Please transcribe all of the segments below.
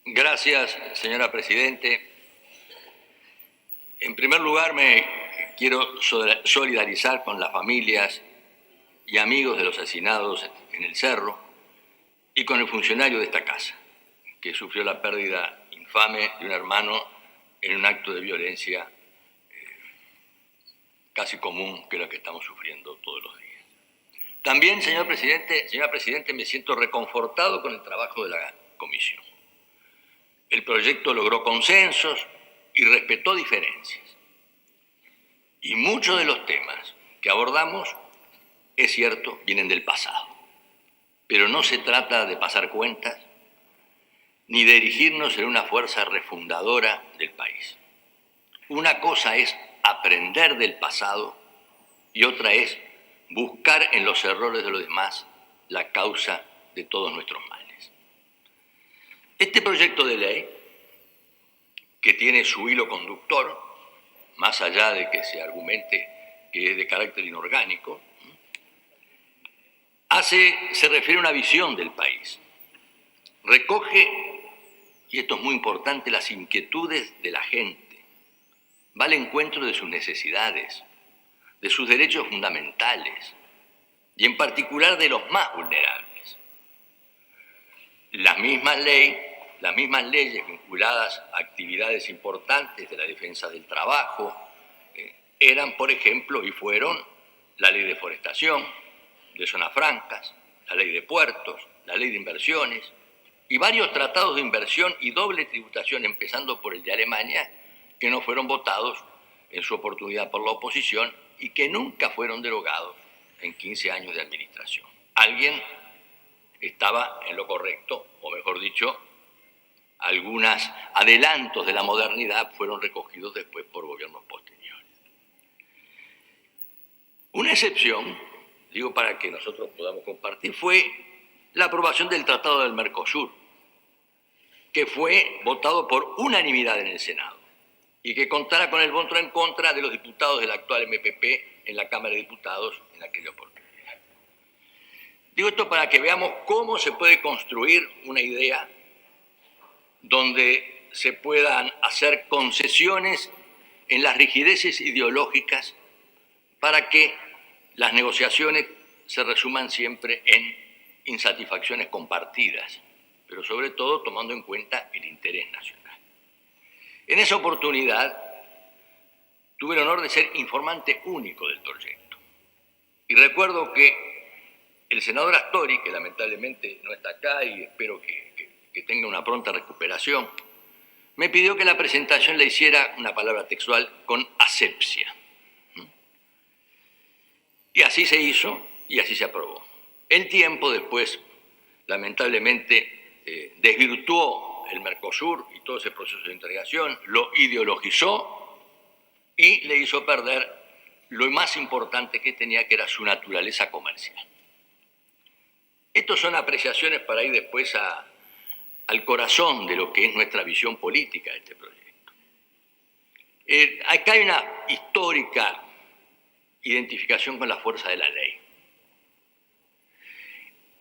Gracias, señora Presidente. En primer lugar, me quiero solidarizar con las familias y amigos de los asesinados en el Cerro y con el funcionario de esta casa, que sufrió la pérdida infame de un hermano en un acto de violencia casi común que la que estamos sufriendo todos los días. También, señora Presidente, me siento reconfortado con el trabajo de la comisión. El proyecto logró consensos y respetó diferencias. Y muchos de los temas que abordamos, es cierto, vienen del pasado. Pero no se trata de pasar cuentas ni de erigirnos en una fuerza refundadora del país. Una cosa es aprender del pasado y otra es buscar en los errores de los demás la causa de todos nuestros males. Este proyecto de ley, que tiene su hilo conductor, más allá de que se argumente que es de carácter inorgánico, se refiere a una visión del país. Recoge, y esto es muy importante, las inquietudes de la gente. Va al encuentro de sus necesidades, de sus derechos fundamentales, y en particular de los más vulnerables. Las mismas leyes vinculadas a actividades importantes de la defensa del trabajo eran, por ejemplo, y fueron la ley de forestación, de zonas francas, la ley de puertos, la ley de inversiones y varios tratados de inversión y doble tributación, empezando por el de Alemania, que no fueron votados en su oportunidad por la oposición y que nunca fueron derogados en 15 años de administración. Alguien estaba en lo correcto, o mejor dicho, algunos adelantos de la modernidad fueron recogidos después por gobiernos posteriores. Una excepción, digo para que nosotros podamos compartir, fue la aprobación del Tratado del Mercosur, que fue votado por unanimidad en el Senado y que contara con el voto en contra de los diputados del actual MPP en la Cámara de Diputados en aquella oportunidad. Digo esto para que veamos cómo se puede construir una idea donde se puedan hacer concesiones en las rigideces ideológicas para que las negociaciones se resuman siempre en insatisfacciones compartidas, pero sobre todo tomando en cuenta el interés nacional. En esa oportunidad tuve el honor de ser informante único del proyecto. Y recuerdo que el senador Astori, que lamentablemente no está acá y espero que tenga una pronta recuperación, me pidió que la presentación la hiciera, una palabra textual, con asepsia. Y así se hizo y así se aprobó. El tiempo después, lamentablemente, desvirtuó el Mercosur y todo ese proceso de integración, lo ideologizó y le hizo perder lo más importante que tenía, que era su naturaleza comercial. Estas son apreciaciones para ir después al corazón de lo que es nuestra visión política de este proyecto. Acá hay una histórica identificación con la fuerza de la ley.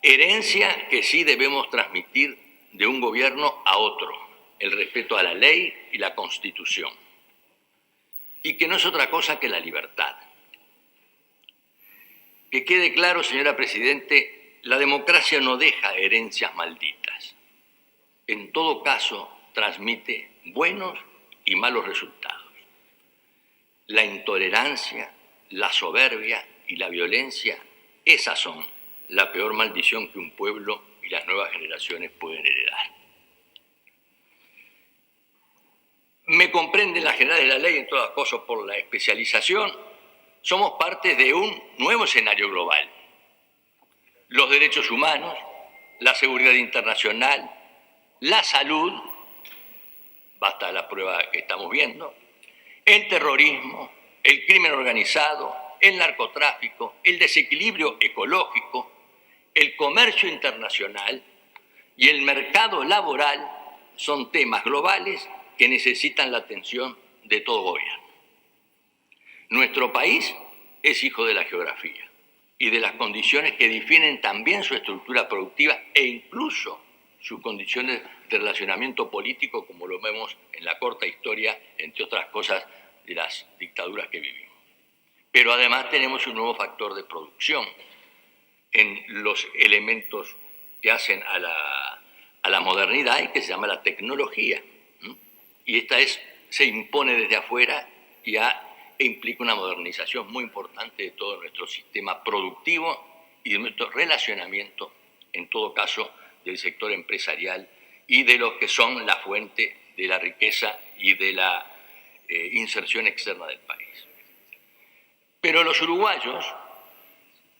Herencia que sí debemos transmitir de un gobierno a otro, el respeto a la ley y la Constitución, y que no es otra cosa que la libertad. Que quede claro, señora Presidente, la democracia no deja herencias malditas. En todo caso, transmite buenos y malos resultados. La intolerancia, la soberbia y la violencia, esas son la peor maldición que un pueblo y las nuevas generaciones pueden heredar. Me comprenden las generales de la ley en todas cosas por la especialización. Somos parte de un nuevo escenario global. Los derechos humanos, la seguridad internacional, la salud, basta la prueba que estamos viendo, el terrorismo, el crimen organizado, el narcotráfico, el desequilibrio ecológico, el comercio internacional y el mercado laboral son temas globales que necesitan la atención de todo gobierno. Nuestro país es hijo de la geografía y de las condiciones que definen también su estructura productiva e incluso sus condiciones este relacionamiento político como lo vemos en la corta historia, entre otras cosas, de las dictaduras que vivimos. Pero además tenemos un nuevo factor de producción en los elementos que hacen a la modernidad y que se llama la tecnología. Y esta se impone desde afuera e implica una modernización muy importante de todo nuestro sistema productivo y de nuestro relacionamiento, en todo caso, del sector empresarial y de los que son la fuente de la riqueza y de la inserción externa del país. Pero los uruguayos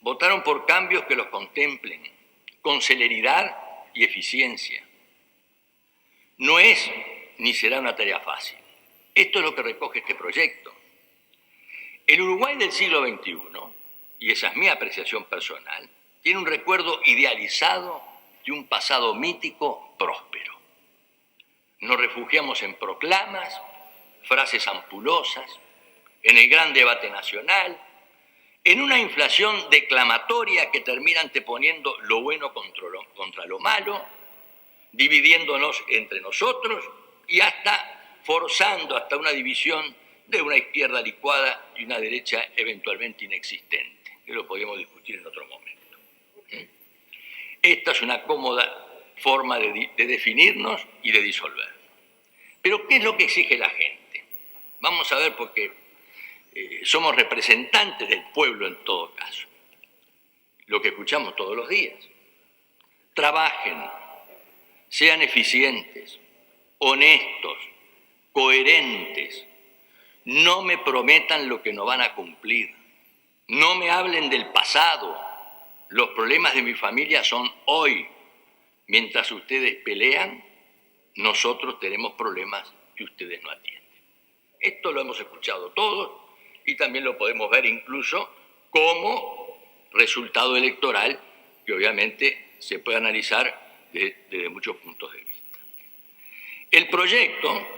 votaron por cambios que los contemplen con celeridad y eficiencia. No es ni será una tarea fácil. Esto es lo que recoge este proyecto. El Uruguay del siglo XXI, y esa es mi apreciación personal, tiene un recuerdo idealizado de un pasado mítico próspero. Nos refugiamos en proclamas, frases ampulosas, en el gran debate nacional, en una inflación declamatoria que termina anteponiendo lo bueno contra lo malo, dividiéndonos entre nosotros y hasta forzando hasta una división de una izquierda licuada y una derecha eventualmente inexistente, que lo podríamos discutir en otro momento. Esta es una cómoda forma de definirnos y de disolvernos. Pero ¿qué es lo que exige la gente? Vamos a ver, porque somos representantes del pueblo en todo caso. Lo que escuchamos todos los días. Trabajen, sean eficientes, honestos, coherentes. No me prometan lo que no van a cumplir. No me hablen del pasado. Los problemas de mi familia son hoy. Mientras ustedes pelean, nosotros tenemos problemas que ustedes no atienden. Esto lo hemos escuchado todos y también lo podemos ver incluso como resultado electoral que obviamente se puede analizar desde muchos puntos de vista. El proyecto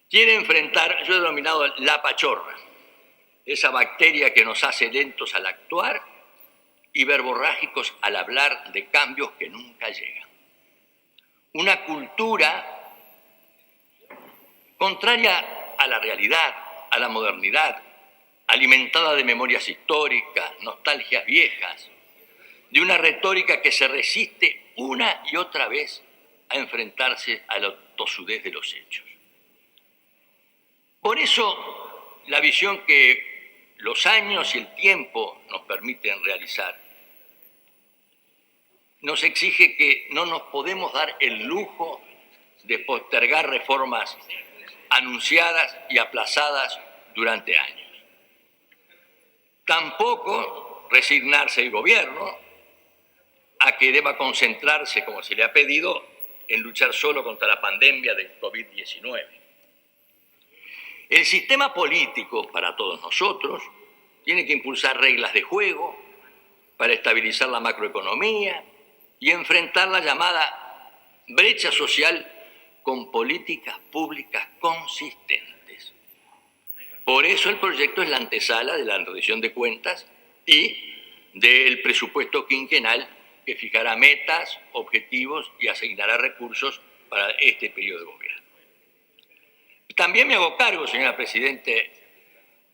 quiere enfrentar, yo he denominado la pachorra, esa bacteria que nos hace lentos al actuar y verborrágicos al hablar de cambios que nunca llegan. Una cultura contraria a la realidad, a la modernidad, alimentada de memorias históricas, nostalgias viejas, de una retórica que se resiste una y otra vez a enfrentarse a la tosudez de los hechos. Por eso, la visión que los años y el tiempo nos permiten realizar nos exige que no nos podemos dar el lujo de postergar reformas anunciadas y aplazadas durante años. Tampoco resignarse el gobierno a que deba concentrarse, como se le ha pedido, en luchar solo contra la pandemia del COVID-19. El sistema político, para todos nosotros, tiene que impulsar reglas de juego para estabilizar la macroeconomía y enfrentar la llamada brecha social con políticas públicas consistentes. Por eso el proyecto es la antesala de la rendición de cuentas y del presupuesto quinquenal que fijará metas, objetivos y asignará recursos para este periodo de gobierno. También me hago cargo, señora Presidente,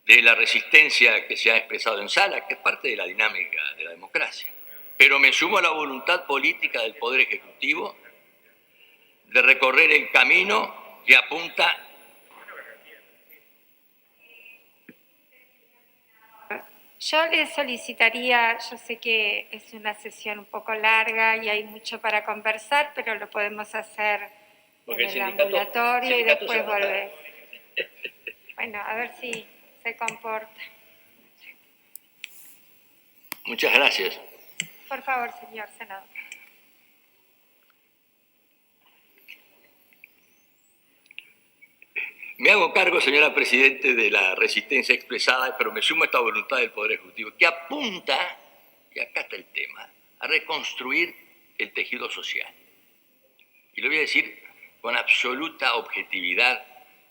de la resistencia que se ha expresado en sala, que es parte de la dinámica de la democracia. Pero me sumo a la voluntad política del Poder Ejecutivo de recorrer el camino que apunta. Yo le solicitaría, yo sé que es una sesión un poco larga y hay mucho para conversar, pero lo podemos hacer en el ambulatorio y después volver. Bueno, a ver si se comporta. Muchas gracias. Por favor, señor senador. Me hago cargo, señora Presidente, de la resistencia expresada, pero me sumo a esta voluntad del Poder Ejecutivo, que apunta, y acá está el tema, a reconstruir el tejido social. Y lo voy a decir con absoluta objetividad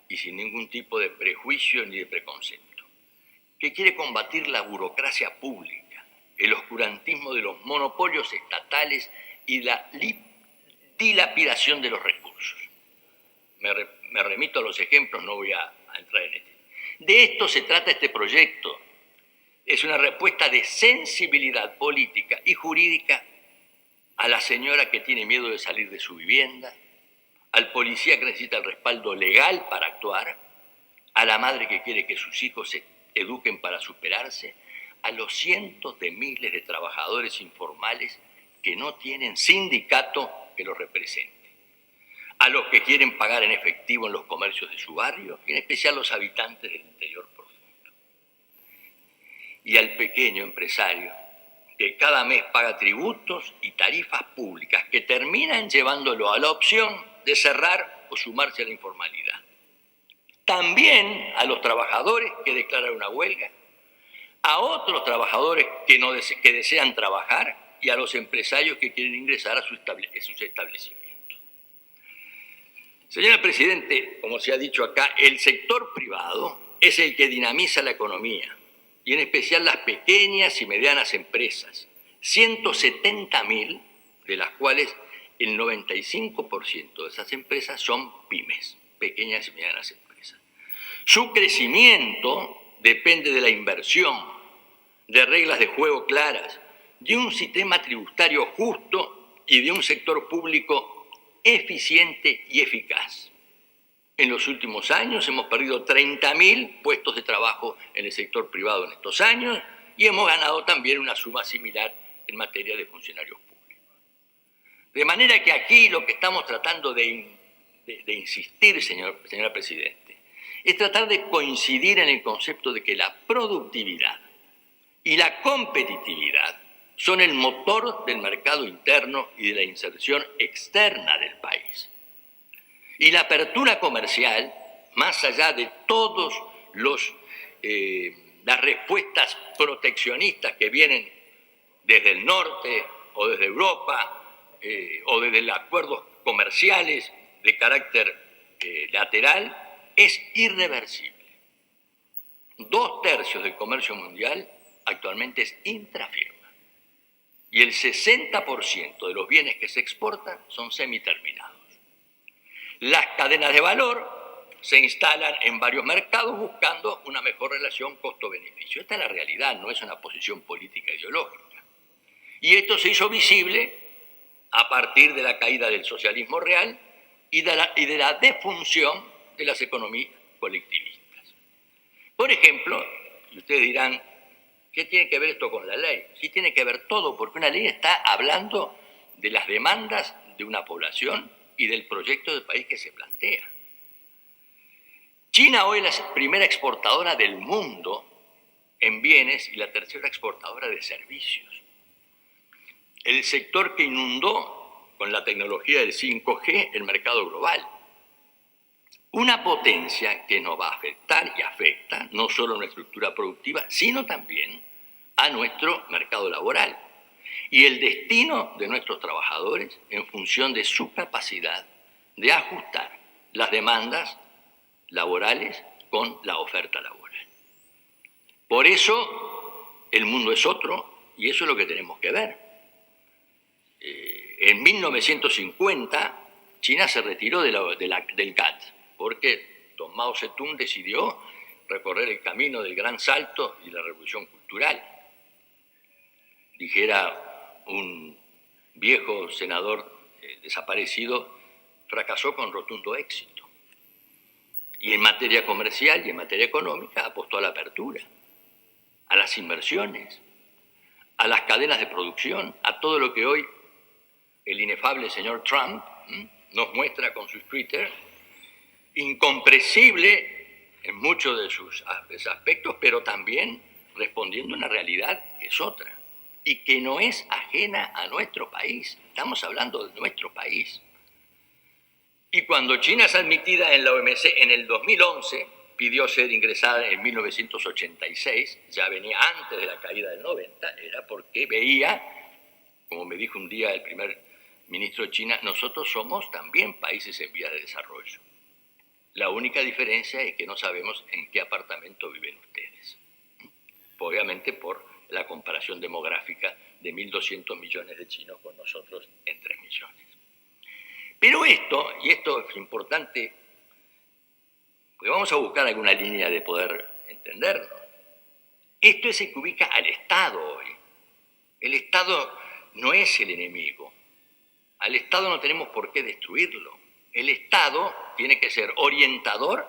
y sin ningún tipo de prejuicio ni de preconcepto, que quiere combatir la burocracia pública, el oscurantismo de los monopolios estatales y la dilapidación de los recursos. Me remito a los ejemplos, no voy a entrar en este. De esto se trata este proyecto. Es una respuesta de sensibilidad política y jurídica a la señora que tiene miedo de salir de su vivienda, al policía que necesita el respaldo legal para actuar, a la madre que quiere que sus hijos se eduquen para superarse, a los cientos de miles de trabajadores informales que no tienen sindicato que los represente, a los que quieren pagar en efectivo en los comercios de su barrio, y en especial los habitantes del interior profundo, y al pequeño empresario que cada mes paga tributos y tarifas públicas que terminan llevándolo a la opción de cerrar o sumarse a la informalidad. También a los trabajadores que declaran una huelga, a otros trabajadores que desean trabajar y a los empresarios que quieren ingresar a sus establecimientos. Señora Presidente, como se ha dicho acá, el sector privado es el que dinamiza la economía y en especial las pequeñas y medianas empresas, 170.000 de las cuales el 95% de esas empresas son pymes, pequeñas y medianas empresas. Su crecimiento depende de la inversión, de reglas de juego claras, de un sistema tributario justo y de un sector público eficiente y eficaz. En los últimos años hemos perdido 30.000 puestos de trabajo en el sector privado en estos años y hemos ganado también una suma similar en materia de funcionarios públicos. De manera que aquí lo que estamos tratando de insistir, señora Presidente, es tratar de coincidir en el concepto de que la productividad y la competitividad son el motor del mercado interno y de la inserción externa del país. Y la apertura comercial, más allá de todas las respuestas proteccionistas que vienen desde el norte o desde Europa o desde los acuerdos comerciales de carácter lateral, es irreversible. 2/3 del comercio mundial actualmente es intrafirma. Y el 60% de los bienes que se exportan son semiterminados. Las cadenas de valor se instalan en varios mercados buscando una mejor relación costo-beneficio. Esta es la realidad, no es una posición política ideológica. Y esto se hizo visible a partir de la caída del socialismo real y de la defunción de las economías colectivistas. Por ejemplo, y ustedes dirán, ¿qué tiene que ver esto con la ley? Sí tiene que ver todo, porque una ley está hablando de las demandas de una población y del proyecto de país que se plantea. China hoy es la primera exportadora del mundo en bienes y la tercera exportadora de servicios. El sector que inundó con la tecnología del 5G el mercado global. Una potencia que nos va a afectar y afecta no solo a nuestra estructura productiva, sino también a nuestro mercado laboral y el destino de nuestros trabajadores en función de su capacidad de ajustar las demandas laborales con la oferta laboral. Por eso el mundo es otro y eso es lo que tenemos que ver. En 1950 China se retiró del GATT porque Don Mao Zedong decidió recorrer el camino del gran salto y la revolución cultural. Dijera un viejo senador desaparecido, fracasó con rotundo éxito. Y en materia comercial y en materia económica apostó a la apertura, a las inversiones, a las cadenas de producción, a todo lo que hoy el inefable señor Trump nos muestra con sus Twitter, incomprensible en muchos de sus aspectos, pero también respondiendo a una realidad que es otra y que no es ajena a nuestro país. Estamos hablando de nuestro país. Y cuando China es admitida en la OMC en el 2011, pidió ser ingresada en 1986, ya venía antes de la caída del 90, era porque veía, como me dijo un día el primer ministro de China, nosotros somos también países en vías de desarrollo. La única diferencia es que no sabemos en qué apartamento viven ustedes. Obviamente por la comparación demográfica de 1.200 millones de chinos con nosotros en 3 millones. Pero esto, y esto es importante, porque vamos a buscar alguna línea de poder entenderlo, esto es el que ubica al Estado hoy. El Estado no es el enemigo. Al Estado no tenemos por qué destruirlo. El Estado tiene que ser orientador,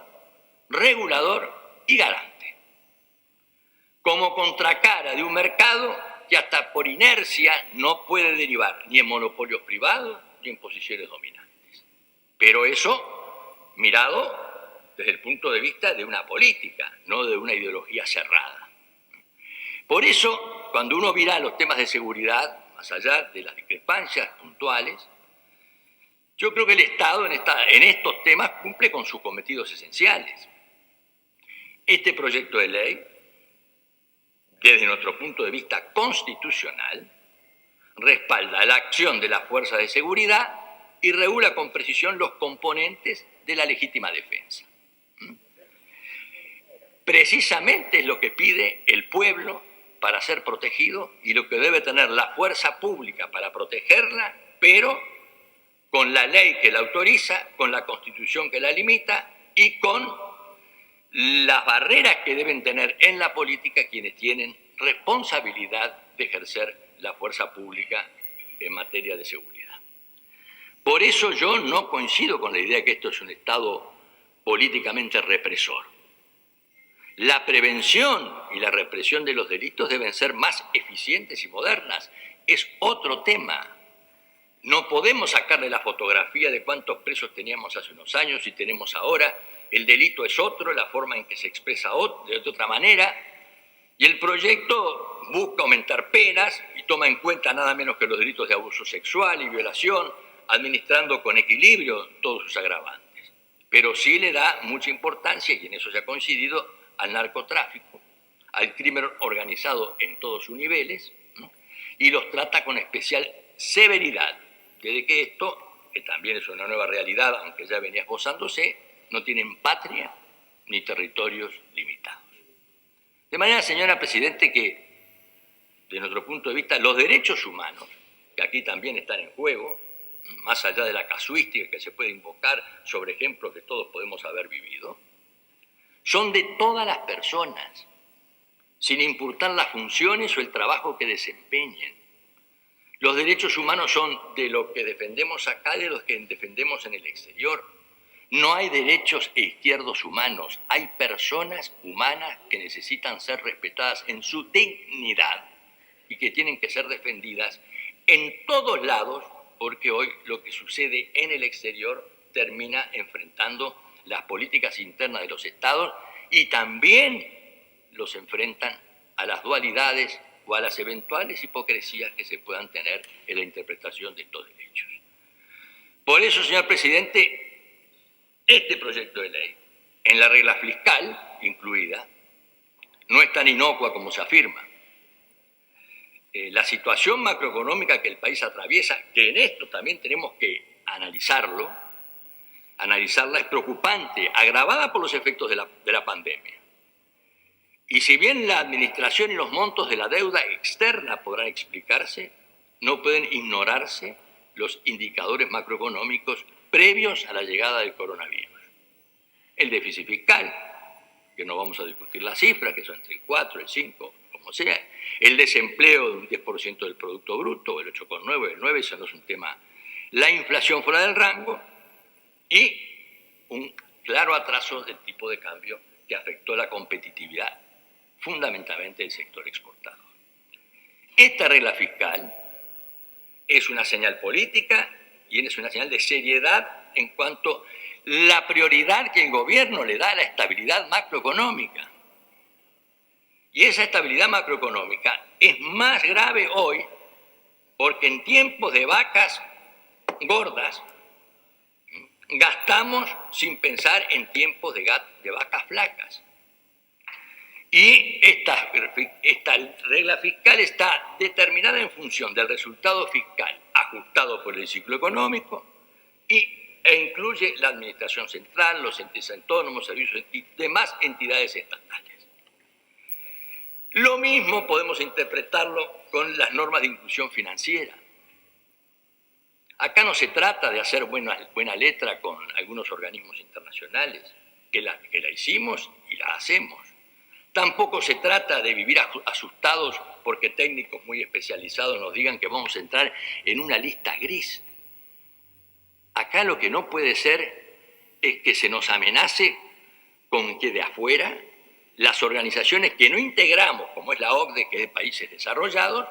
regulador y garante. Como contracara de un mercado que hasta por inercia no puede derivar ni en monopolios privados ni en posiciones dominantes. Pero eso mirado desde el punto de vista de una política, no de una ideología cerrada. Por eso, cuando uno mira los temas de seguridad, más allá de las discrepancias puntuales, yo creo que el Estado en estos temas cumple con sus cometidos esenciales. Este proyecto de ley, desde nuestro punto de vista constitucional, respalda la acción de las fuerzas de seguridad y regula con precisión los componentes de la legítima defensa. Precisamente es lo que pide el pueblo para ser protegido y lo que debe tener la fuerza pública para protegerla, pero con la ley que la autoriza, con la Constitución que la limita y con las barreras que deben tener en la política quienes tienen responsabilidad de ejercer la fuerza pública en materia de seguridad. Por eso yo no coincido con la idea de que esto es un Estado políticamente represor. La prevención y la represión de los delitos deben ser más eficientes y modernas. Es otro tema. No podemos sacarle la fotografía de cuántos presos teníamos hace unos años y tenemos ahora. El delito es otro, la forma en que se expresa de otra manera. Y el proyecto busca aumentar penas y toma en cuenta nada menos que los delitos de abuso sexual y violación, administrando con equilibrio todos sus agravantes. Pero sí le da mucha importancia, y en eso se ha coincidido, al narcotráfico, al crimen organizado en todos sus niveles, ¿no? Y los trata con especial severidad, desde que esto, que también es una nueva realidad, aunque ya venía esbozándose, no tienen patria ni territorios limitados. De manera, señora Presidente, que, de nuestro punto de vista, los derechos humanos, que aquí también están en juego, más allá de la casuística que se puede invocar sobre ejemplos que todos podemos haber vivido, son de todas las personas, sin importar las funciones o el trabajo que desempeñen. Los derechos humanos son de lo que defendemos acá, de los que defendemos en el exterior. No hay derechos e izquierdos humanos, hay personas humanas que necesitan ser respetadas en su dignidad y que tienen que ser defendidas en todos lados, porque hoy lo que sucede en el exterior termina enfrentando las políticas internas de los estados y también los enfrentan a las dualidades o a las eventuales hipocresías que se puedan tener en la interpretación de estos derechos. Por eso, señor Presidente, este proyecto de ley, en la regla fiscal incluida, no es tan inocua como se afirma. La situación macroeconómica que el país atraviesa, que en esto también tenemos que analizarla es preocupante, agravada por los efectos de la pandemia. Y si bien la administración y los montos de la deuda externa podrán explicarse, no pueden ignorarse los indicadores macroeconómicos previos a la llegada del coronavirus. El déficit fiscal, que no vamos a discutir las cifras, que son entre el 4, el 5, como sea, el desempleo de un 10% del Producto Bruto, el 8,9, el 9, eso no es un tema. La inflación fuera del rango, y un claro atraso del tipo de cambio que afectó la competitividad, fundamentalmente del sector exportador. Esta regla fiscal es una señal política y es una señal de seriedad en cuanto a la prioridad que el gobierno le da a la estabilidad macroeconómica. Y esa estabilidad macroeconómica es más grave hoy porque en tiempos de vacas gordas gastamos sin pensar en tiempos de vacas flacas. Y esta regla fiscal está determinada en función del resultado fiscal ajustado por el ciclo económico e incluye la administración central, los entes autónomos, servicios y demás entidades estatales. Lo mismo podemos interpretarlo con las normas de inclusión financiera. Acá no se trata de hacer buena letra con algunos organismos internacionales, que la hicimos y la hacemos. Tampoco se trata de vivir asustados porque técnicos muy especializados nos digan que vamos a entrar en una lista gris. Acá lo que no puede ser es que se nos amenace con que de afuera las organizaciones que no integramos, como es la OCDE, que es de países desarrollados,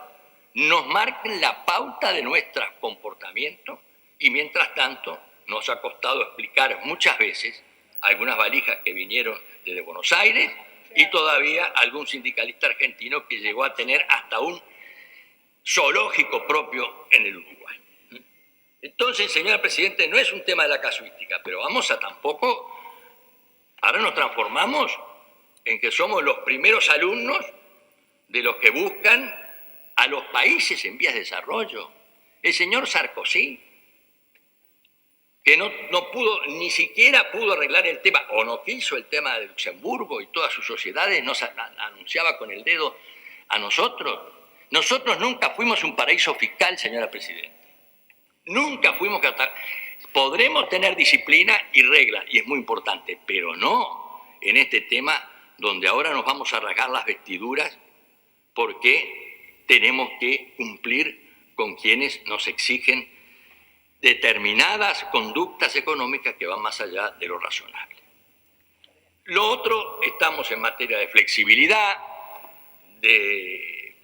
nos marquen la pauta de nuestro comportamiento y mientras tanto nos ha costado explicar muchas veces algunas valijas que vinieron desde Buenos Aires y todavía algún sindicalista argentino que llegó a tener hasta un zoológico propio en el Uruguay. Entonces, señora Presidente, no es un tema de la casuística, pero vamos a tampoco... Ahora nos transformamos en que somos los primeros alumnos de los que buscan a los países en vías de desarrollo. El señor Sarkozy, que no pudo, ni siquiera pudo arreglar el tema, o no quiso el tema de Luxemburgo y todas sus sociedades, nos anunciaba con el dedo a nosotros. Nosotros nunca fuimos un paraíso fiscal, señora Presidenta. Nunca fuimos podremos tener disciplina y regla, y es muy importante, pero no en este tema donde ahora nos vamos a rasgar las vestiduras porque tenemos que cumplir con quienes nos exigen determinadas conductas económicas que van más allá de lo razonable. Lo otro, estamos en materia de flexibilidad, de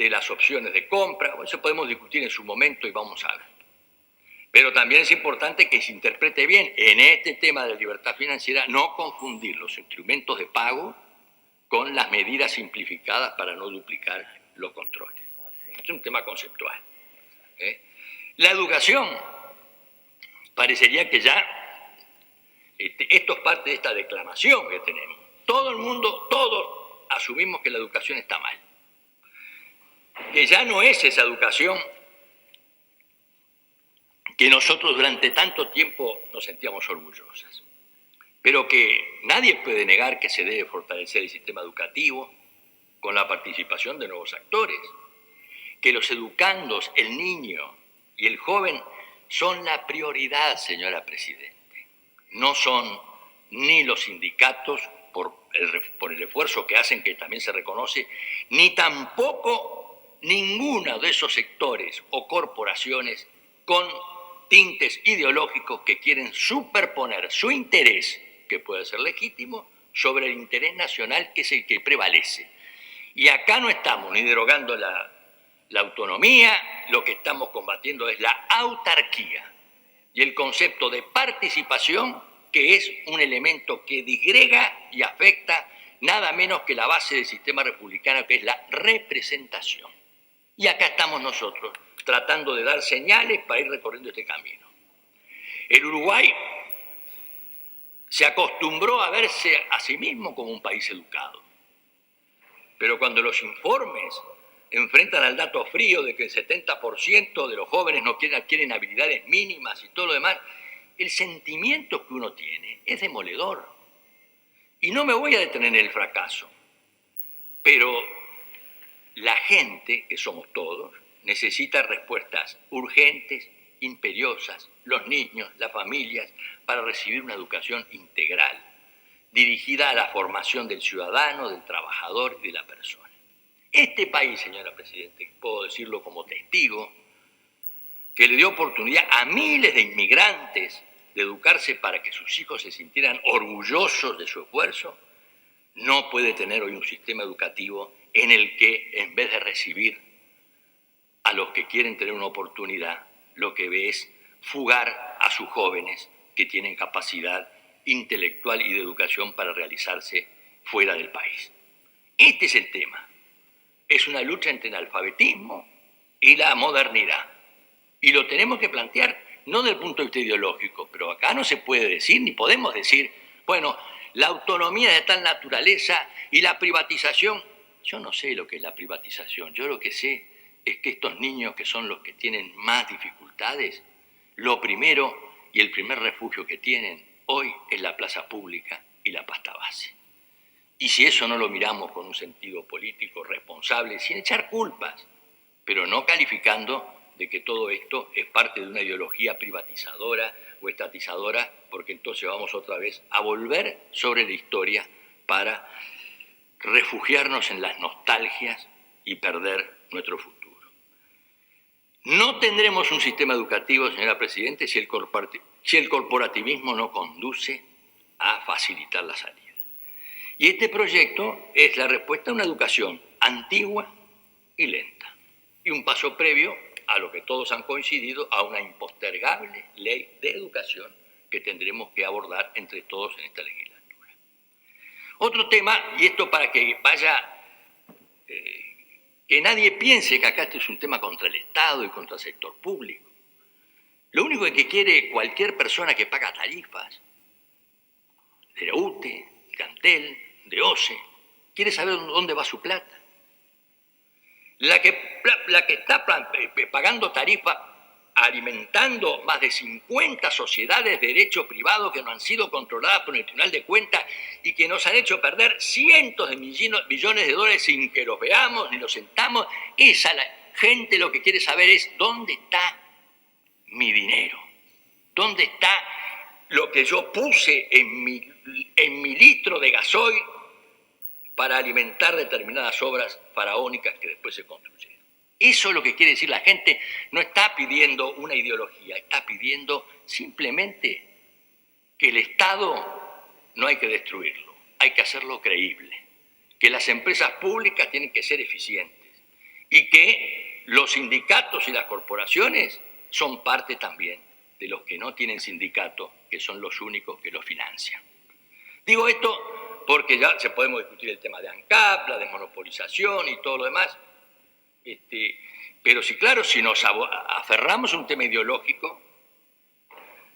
las opciones de compra, eso podemos discutir en su momento y vamos a ver. Pero también es importante que se interprete bien en este tema de libertad financiera, no confundir los instrumentos de pago con las medidas simplificadas para no duplicar los controles. Es un tema conceptual. La educación, parecería que ya, esto es parte de esta declamación que tenemos. Todo el mundo, todos asumimos que la educación está mal. Que ya no es esa educación que nosotros durante tanto tiempo nos sentíamos orgullosas. Pero que nadie puede negar que se debe fortalecer el sistema educativo con la participación de nuevos actores. Que los educandos, el niño y el joven son la prioridad, señora Presidente. No son ni los sindicatos por el esfuerzo que hacen, que también se reconoce, ni tampoco ninguno de esos sectores o corporaciones con tintes ideológicos que quieren superponer su interés, que puede ser legítimo, sobre el interés nacional, que es el que prevalece. Y acá no estamos ni derogando la autonomía, lo que estamos combatiendo es la autarquía y el concepto de participación, que es un elemento que disgrega y afecta nada menos que la base del sistema republicano, que es la representación. Y acá estamos nosotros, tratando de dar señales para ir recorriendo este camino. El Uruguay se acostumbró a verse a sí mismo como un país educado. Pero cuando los informes enfrentan al dato frío de que el 70% de los jóvenes no adquieren habilidades mínimas y todo lo demás, el sentimiento que uno tiene es demoledor. Y no me voy a detener en el fracaso, pero la gente, que somos todos, necesita respuestas urgentes, imperiosas, los niños, las familias, para recibir una educación integral, dirigida a la formación del ciudadano, del trabajador y de la persona. Este país, señora Presidenta, puedo decirlo como testigo, que le dio oportunidad a miles de inmigrantes de educarse para que sus hijos se sintieran orgullosos de su esfuerzo, no puede tener hoy un sistema educativo en el que, en vez de recibir a los que quieren tener una oportunidad, lo que ve es fugar a sus jóvenes que tienen capacidad intelectual y de educación para realizarse fuera del país. Este es el tema. Es una lucha entre el alfabetismo y la modernidad. Y lo tenemos que plantear no desde el punto de vista ideológico, pero acá no se puede decir, ni podemos decir, bueno, la autonomía de tal naturaleza y la privatización. Yo no sé lo que es la privatización. Yo lo que sé es que estos niños, que son los que tienen más dificultades, lo primero y el primer refugio que tienen hoy es la plaza pública y la pasta base. Y si eso no lo miramos con un sentido político responsable, sin echar culpas, pero no calificando de que todo esto es parte de una ideología privatizadora o estatizadora, porque entonces vamos otra vez a volver sobre la historia para refugiarnos en las nostalgias y perder nuestro futuro. No tendremos un sistema educativo, señora Presidenta, si el corporativismo no conduce a facilitar la salida. Y este proyecto es la respuesta a una educación antigua y lenta, y un paso previo a lo que todos han coincidido, a una impostergable ley de educación que tendremos que abordar entre todos en esta legislatura. Otro tema, y esto para que vaya... que nadie piense que acá este es un tema contra el Estado y contra el sector público. Lo único que quiere cualquier persona que paga tarifas, de la UTE, de Antel, de OCE, quiere saber dónde va su plata. La que está pagando tarifa, alimentando más de 50 sociedades de derecho privado que no han sido controladas por el Tribunal de Cuentas y que nos han hecho perder cientos de millones de dólares sin que los veamos ni los sentamos. Esa la gente lo que quiere saber es dónde está mi dinero, dónde está lo que yo puse en mi litro de gasoil para alimentar determinadas obras faraónicas que después se construyeron. Eso es lo que quiere decir la gente. No está pidiendo una ideología, está pidiendo simplemente que el Estado no hay que destruirlo, hay que hacerlo creíble, que las empresas públicas tienen que ser eficientes y que los sindicatos y las corporaciones son parte también de los que no tienen sindicato, que son los únicos que lo financian. Digo esto porque ya se podemos discutir el tema de ANCAP, la desmonopolización y todo lo demás. Pero sí, claro, si nos aferramos a un tema ideológico,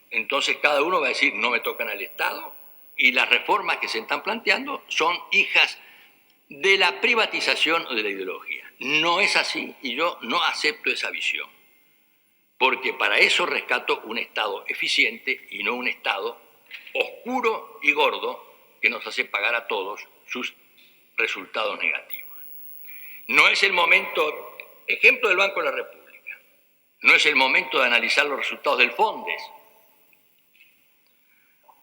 entonces cada uno va a decir no me tocan al Estado, y las reformas que se están planteando son hijas de la privatización o de la ideología. No es así y yo no acepto esa visión, porque para eso rescato un Estado eficiente y no un Estado oscuro y gordo que nos hace pagar a todos sus resultados negativos. No es el momento, ejemplo del Banco de la República, no es el momento de analizar los resultados del Fondes,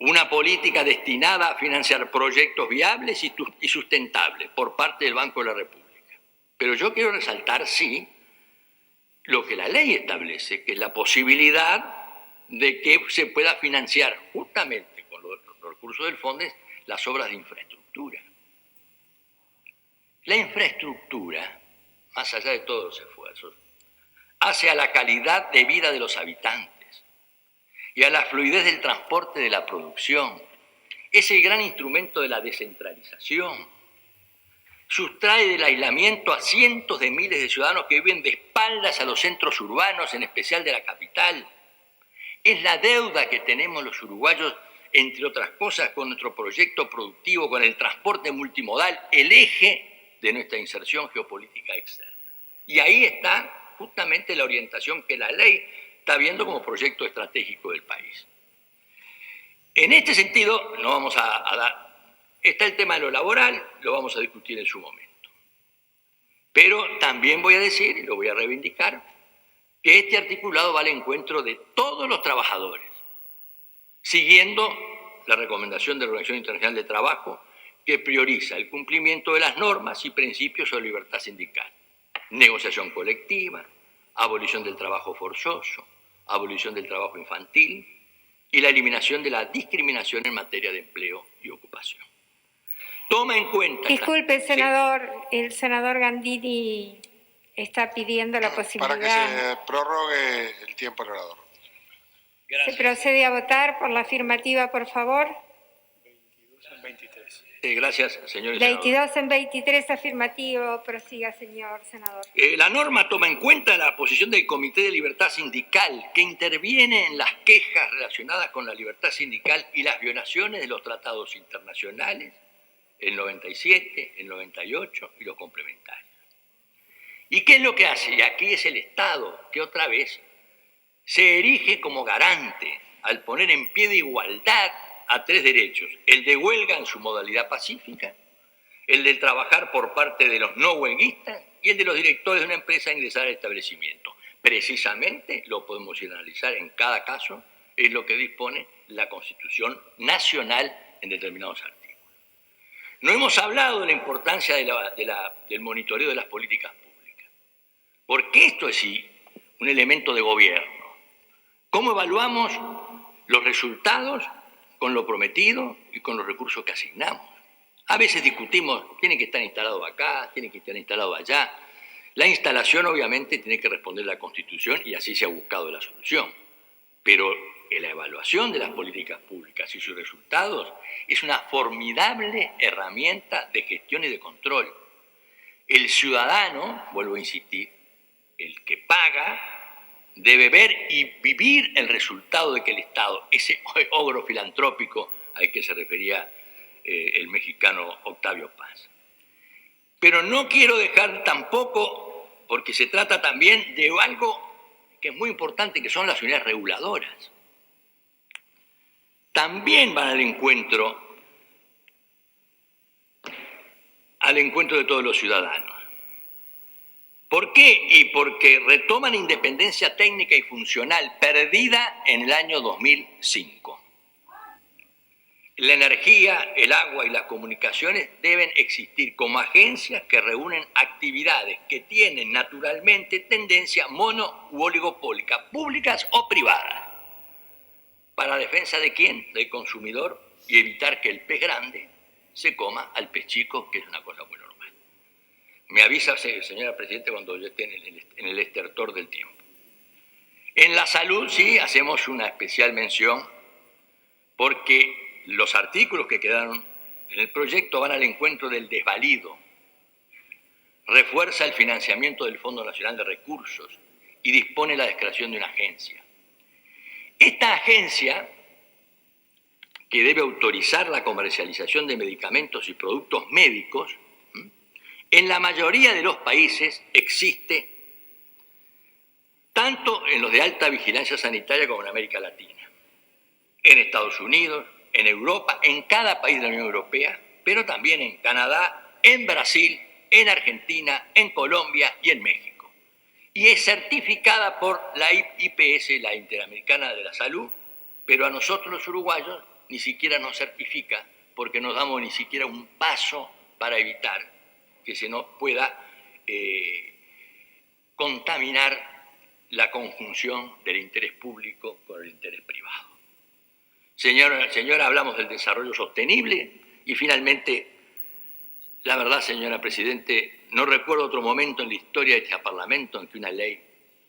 una política destinada a financiar proyectos viables y sustentables por parte del Banco de la República. Pero yo quiero resaltar, sí, lo que la ley establece, que es la posibilidad de que se pueda financiar justamente con los recursos del Fondes las obras de infraestructura. La infraestructura, más allá de todos los esfuerzos, hace a la calidad de vida de los habitantes y a la fluidez del transporte de la producción. Es el gran instrumento de la descentralización. Sustrae del aislamiento a cientos de miles de ciudadanos que viven de espaldas a los centros urbanos, en especial de la capital. Es la deuda que tenemos los uruguayos, entre otras cosas, con nuestro proyecto productivo, con el transporte multimodal, el eje de nuestra inserción geopolítica externa. Y ahí está justamente la orientación que la ley está viendo como proyecto estratégico del país. En este sentido, no vamos a dar... Está el tema de lo laboral, lo vamos a discutir en su momento. Pero también voy a decir, y lo voy a reivindicar, que este articulado va al encuentro de todos los trabajadores, siguiendo la recomendación de la Organización Internacional de Trabajo, que prioriza el cumplimiento de las normas y principios sobre libertad sindical, negociación colectiva, abolición del trabajo forzoso, abolición del trabajo infantil y la eliminación de la discriminación en materia de empleo y ocupación. Toma en cuenta... Disculpe, senador, sí. El senador Gandini está pidiendo la posibilidad... Para que se prorrogue el tiempo al orador. Gracias. Se procede a votar por la afirmativa, por favor. 22 en 23. Gracias, señor 22 en 23 afirmativo. Prosiga, señor senador. La norma toma en cuenta la posición del Comité de Libertad Sindical, que interviene en las quejas relacionadas con la libertad sindical y las violaciones de los tratados internacionales, el 97, el 98 y los complementarios. ¿Y qué es lo que hace? Y aquí es el Estado que otra vez se erige como garante al poner en pie de igualdad a tres derechos: el de huelga en su modalidad pacífica, el de trabajar por parte de los no huelguistas y el de los directores de una empresa a ingresar al establecimiento. precisamente, lo podemos ir a analizar en cada caso, es lo que dispone la Constitución Nacional en determinados artículos. No hemos hablado de la importancia del monitoreo de las políticas públicas, porque esto es sí un elemento de gobierno. ¿Cómo evaluamos los resultados con lo prometido y con los recursos que asignamos? A veces discutimos, tiene que estar instalado acá, tiene que estar instalado allá. La instalación obviamente tiene que responder a la Constitución y así se ha buscado la solución. Pero la evaluación de las políticas públicas y sus resultados es una formidable herramienta de gestión y de control. El ciudadano, vuelvo a insistir, el que paga, debe ver y vivir el resultado de que el Estado, ese ogro filantrópico al que se refería el mexicano Octavio Paz. Pero no quiero dejar tampoco, porque se trata también de algo que es muy importante, que son las unidades reguladoras. También van al encuentro de todos los ciudadanos. ¿Por qué? Y porque retoman independencia técnica y funcional perdida en el año 2005. La energía, el agua y las comunicaciones deben existir como agencias que reúnen actividades que tienen naturalmente tendencia mono u oligopólica, públicas o privadas. ¿Para la defensa de quién? Del consumidor, y evitar que el pez grande se coma al pez chico, que es una cosa muy normal. Me avisa, señora Presidenta, cuando yo esté en el estertor del tiempo. En la salud, sí, hacemos una especial mención, porque los artículos que quedaron en el proyecto van al encuentro del desvalido, refuerza el financiamiento del Fondo Nacional de Recursos y dispone la creación de una agencia. Esta agencia, que debe autorizar la comercialización de medicamentos y productos médicos, en la mayoría de los países existe, tanto en los de alta vigilancia sanitaria como en América Latina, en Estados Unidos, en Europa, en cada país de la Unión Europea, pero también en Canadá, en Brasil, en Argentina, en Colombia y en México. Y es certificada por la IPS, la Interamericana de la Salud, pero a nosotros los uruguayos ni siquiera nos certifica, porque no damos ni siquiera un paso para evitar que se nos pueda contaminar la conjunción del interés público con el interés privado. Señora, hablamos del desarrollo sostenible y finalmente, la verdad, señora Presidente, no recuerdo otro momento en la historia de este Parlamento en que una ley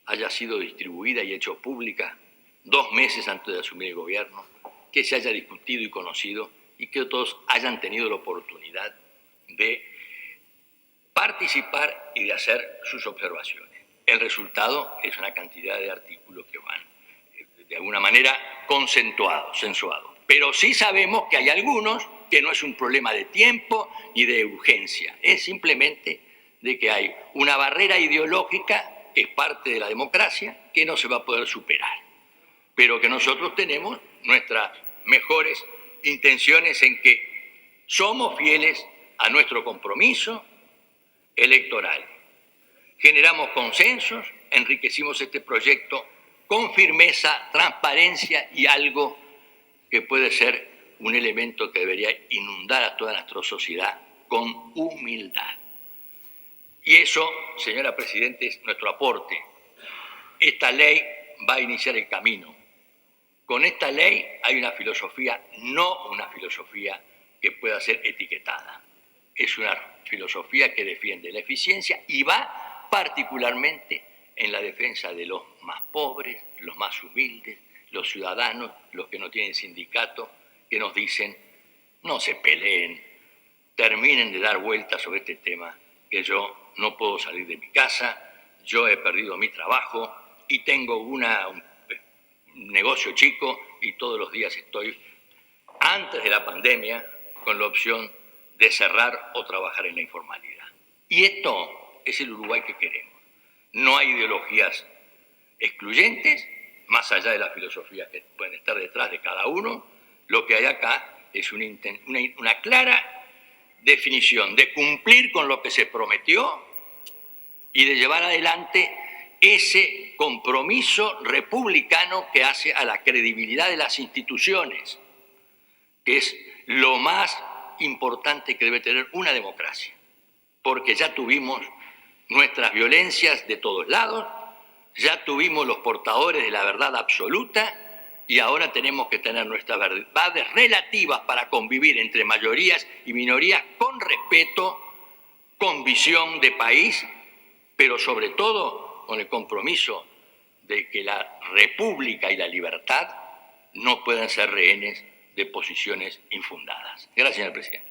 haya sido distribuida y hecho pública 2 meses antes de asumir el gobierno, que se haya discutido y conocido y que todos hayan tenido la oportunidad de participar y de hacer sus observaciones. El resultado es una cantidad de artículos que van de alguna manera consensuado. Pero sí sabemos que hay algunos que no es un problema de tiempo ni de urgencia, es simplemente de que hay una barrera ideológica que es parte de la democracia que no se va a poder superar, pero que nosotros tenemos nuestras mejores intenciones en que somos fieles a nuestro compromiso electoral. Generamos consensos, enriquecimos este proyecto con firmeza, transparencia y algo que puede ser un elemento que debería inundar a toda nuestra sociedad con humildad. Y eso, señora Presidenta, es nuestro aporte. Esta ley va a iniciar el camino. Con esta ley hay una filosofía, no una filosofía que pueda ser etiquetada. Es una filosofía que defiende la eficiencia y va particularmente en la defensa de los más pobres, los más humildes, los ciudadanos, los que no tienen sindicato, que nos dicen, no se peleen, terminen de dar vueltas sobre este tema, que yo no puedo salir de mi casa, yo he perdido mi trabajo y tengo un negocio chico y todos los días estoy, antes de la pandemia, con la opción de cerrar o trabajar en la informalidad. Y esto es el Uruguay que queremos. No hay ideologías excluyentes, más allá de las filosofías que pueden estar detrás de cada uno. Lo que hay acá es una clara definición de cumplir con lo que se prometió y de llevar adelante ese compromiso republicano que hace a la credibilidad de las instituciones, que es lo más importante que debe tener una democracia, porque ya tuvimos nuestras violencias de todos lados, ya tuvimos los portadores de la verdad absoluta y ahora tenemos que tener nuestras verdades relativas para convivir entre mayorías y minorías con respeto, con visión de país, pero sobre todo con el compromiso de que la república y la libertad no puedan ser rehenes de posiciones infundadas. Gracias, señor presidente.